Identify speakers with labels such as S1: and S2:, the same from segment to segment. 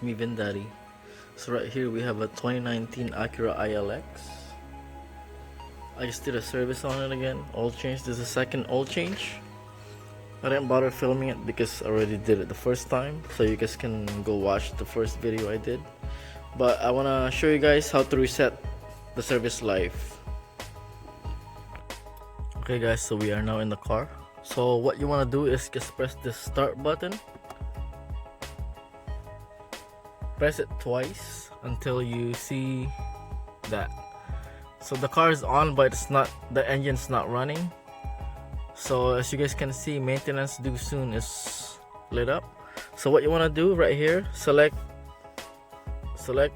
S1: It's me, Vin Dadi. So right here we have a 2019 Acura Ilx. I just did a service on it again, oil change. This is a second oil change. I didn't bother filming it because I already did it the first time, so you guys can go watch the first video I did. But I want to show you guys how to reset the service life. Okay guys, so we are now in the car. So what you want to do is just press the start button. Press it twice until you see that. So the car is on, but the engine's not running. So as you guys can see, maintenance due soon is lit up. So what you want to do right here, select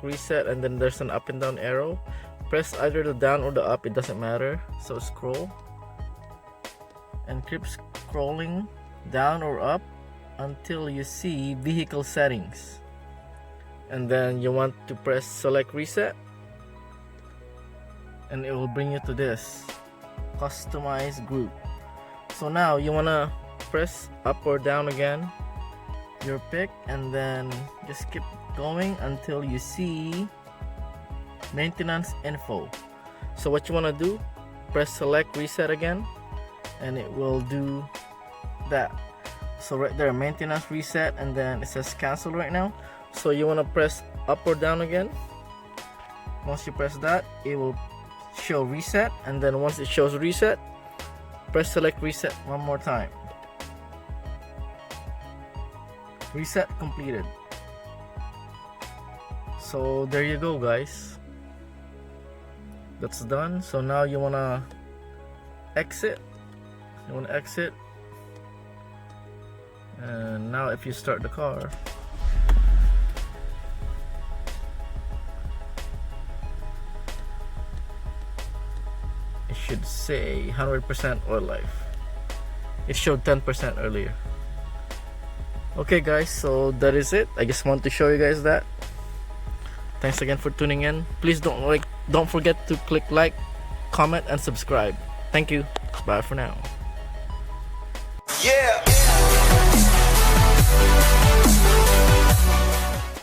S1: reset, and then there's an up and down arrow. Press either the down or the up, it doesn't matter. So scroll and keep scrolling down or up until you see vehicle settings, and then you want to press select reset, and it will bring you to this customize group. So now you want to press up or down again, your pick, and then just keep going until you see maintenance info. So what you want to do, press select reset again, and it will do that. So right there, maintenance reset, and then it says cancel right now. So you want to press up or down again. Once you press that, it will show reset, and then once it shows reset, press select reset one more time. Reset completed. So there you go guys, that's done. So now you want to exit. And now if you start the car, it should say 100% oil life. It showed 10% earlier. Okay guys, so that is it. I just want to show you guys that. Thanks again for tuning in. Please don't forget to click like, comment, and subscribe. Thank you. Bye for now.
S2: Yeah.